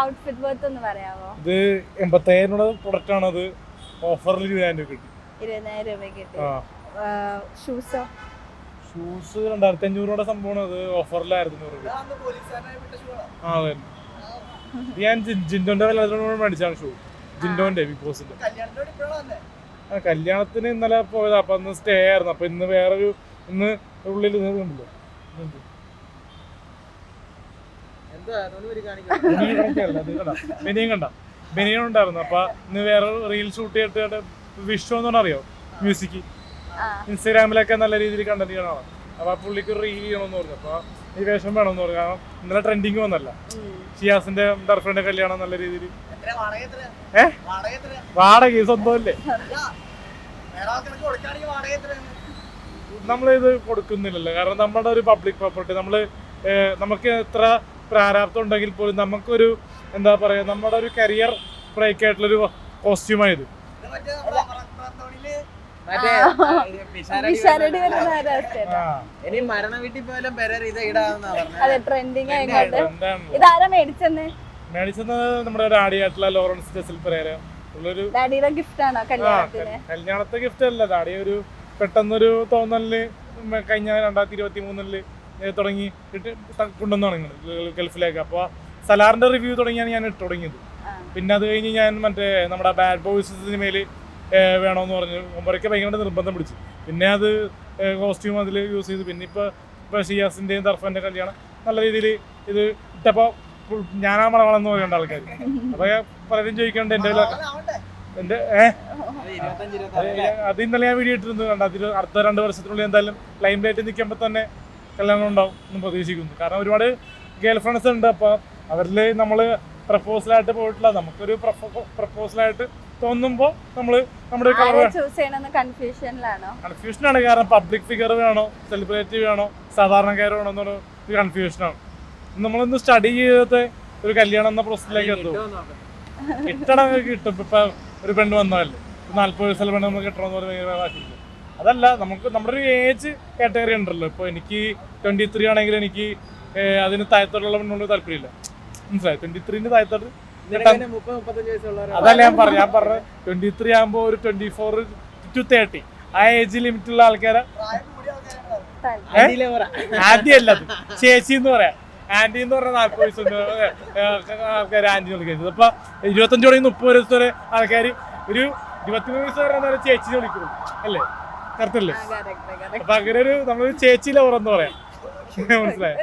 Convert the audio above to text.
Outfit worth ഒന്ന് പറയാമോ? ഇത് 85,000 പ്രൊഡക്റ്റ് ആണ്. അത് ഓഫറിൽ 20,000 രൂപ കിട്ടി. 20,000 രൂപ കിട്ടി. ഷൂസോ? ഷൂസ് 2,500 സംഭവമാണ്. അത് ഓഫറിലായിരുന്നു. അതെ, ഞാൻ ജിൻഡോന്റെ മേടിച്ചാണ് ഷൂ. ജിൻഡോന്റെ ബിഗ് ബോസിന്റെ കല്യാണത്തിന് ഇന്നലെ പോയതാ. അപ്പൊ ഇന്ന് സ്റ്റേ ആയിരുന്നു. അപ്പൊ ഇന്ന് വേറൊരു ഇന്ന് ഉള്ളിൽ ഉണ്ടല്ലോ ബനിയൻ കണ്ട ബനിയൻ ഉണ്ടായിരുന്നു. അപ്പൊ ഇന്ന് വേറെ റീൽ ഷൂട്ട് ചെയ്തിട്ട് വിഷു എന്ന് പറഞ്ഞാൽ അറിയോ, മ്യൂസിക് ഇൻസ്റ്റാഗ്രാമിലൊക്കെ നല്ല രീതിയിൽ കണ്ടന്റ് ചെയ്യണം. അപ്പൊ പുള്ളിക്ക് റീൽ ചെയ്യണമെന്ന് പറഞ്ഞു. അപ്പൊ ഈ വേഷം വേണമെന്ന് പറഞ്ഞു. കാരണം ഇന്നലെ ട്രെൻഡിങ് വന്നല്ല ഷിയാസിന്റെ ഗേൾഫ്രണ്ട് കല്യാണം നല്ല രീതിയിൽ. വാടക സ്വന്തമല്ലേ, നമ്മളിത് കൊടുക്കുന്നില്ലല്ലോ. കാരണം നമ്മുടെ ഒരു പബ്ലിക് പ്രോപ്പർട്ടി. നമുക്ക് എത്ര പ്രാരാബ്ദം ഉണ്ടെങ്കിൽ പോലും നമുക്കൊരു എന്താ പറയാ, നമ്മുടെ ഒരു കരിയർ ബ്രേക്ക് ആയിട്ടുള്ളൊരു കോസ്റ്റ്യൂമായത്. മേടിച്ചത് നമ്മുടെ ഡാഡിയായിട്ടുള്ള ലോറൻസ് ജെസിൽ പെരേര. കല്യാണത്തെ ഗിഫ്റ്റ് അല്ല, ഡാഡി ഒരു പെട്ടെന്നൊരു തോന്നലിന് കഴിഞ്ഞ 2023 തുടങ്ങി കൊണ്ടുവന്നാണ് ഗൾഫിലേക്ക്. അപ്പോൾ സലാറിന്റെ റിവ്യൂ തുടങ്ങിയാണ് ഞാൻ ഇട്ട് തുടങ്ങിയത്. പിന്നെ അത് കഴിഞ്ഞ് ഞാൻ മറ്റേ നമ്മുടെ ബാഡ് ബോയ്സ് സിനിമയിൽ വേണമെന്ന് പറഞ്ഞു. മുമ്പൊക്കെ ഭയങ്കര നിർബന്ധം പിടിച്ചു. പിന്നെ അത് കോസ്റ്റ്യൂം അതിൽ യൂസ് ചെയ്തു. പിന്നെ ഇപ്പോൾ ഷിയാസിന്റെയും ദർഫന്റെ കല്യാണം നല്ല രീതിയിൽ ഇത് ഇട്ടപ്പോൾ ഞാനാ മളവളെന്ന് പറയേണ്ട ആൾക്കാർ. അപ്പൊ പലരും ചോദിക്കണ്ട് എന്റെ അത് ഇന്നലെ ഞാൻ വീഡിയോ ഇട്ടിരുന്നു. അടുത്ത 2 വർഷത്തിനുള്ളിൽ എന്തായാലും ലൈം ലൈറ്റ് നിൽക്കുമ്പോൾ തന്നെ കല്യാണം ഉണ്ടാവും എന്ന് പ്രതീക്ഷിക്കുന്നു. കാരണം ഒരുപാട് ഗേൾ ഫ്രണ്ട്സ് ഉണ്ട്. അപ്പോൾ അവരിൽ നമ്മൾ പ്രപ്പോസലായിട്ട് പോയിട്ടില്ല. നമുക്കൊരു പ്രപ്പോസലായിട്ട് തോന്നുമ്പോൾ നമ്മൾ നമ്മുടെ കൺഫ്യൂഷനാണ്. കാരണം പബ്ലിക് ഫിഗർ വേണോ, സെലിബ്രിറ്റി വേണോ, സാധാരണക്കാർ വേണോ എന്നൊരു കൺഫ്യൂഷനാണ്. നമ്മളൊന്ന് സ്റ്റഡി ചെയ്തിട്ട് ഒരു കല്യാണം എന്ന പ്രോസസ്സിലേക്ക് എത്തും. കിട്ടണമെങ്കിൽ കിട്ടും. ഇപ്പൊ ഒരു പെണ്ണ് വന്നാലേ 40 വയസ്സുള്ള പെണ്ണ് നമുക്ക് കിട്ടണമെന്ന് പറഞ്ഞാൽ അതല്ല. നമുക്ക് നമ്മുടെ ഒരു ഏജ് കാറ്റഗറി ഉണ്ടല്ലോ. ഇപ്പൊ എനിക്ക് 23 ആണെങ്കിൽ എനിക്ക് അതിന് താഴത്തോട്ടുള്ള പെണ്ണുള്ള താല്പര്യമില്ല. മനസ്സിലായി? 23 താഴത്തോട്ട് അതല്ല ഞാൻ പറഞ്ഞ 23 ആകുമ്പോ ഒരു 24 to 30 ആ ഏജ് ലിമിറ്റുള്ള ആൾക്കാരെ ആദ്യമല്ല, അത് ചേച്ചി എന്ന് പറയാം. ആന്റി എന്ന് പറഞ്ഞാൽ 40 വയസ്സ് ആൾക്കാർ ആന്റി വിളിക്കുന്നത്. അപ്പൊ 25 തുടങ്ങി 30 വയസ്സ് വരെ ആൾക്കാർ ഒരു 23 വയസ്സ് വരെ ചേച്ചി വിളിക്കുന്നു അല്ലേ? കറക്റ്റല്ലേ? അപ്പൊ അങ്ങനെ ഒരു നമ്മളൊരു ചേച്ചി ലവർ എന്ന് പറയാം. മനസ്സിലായി?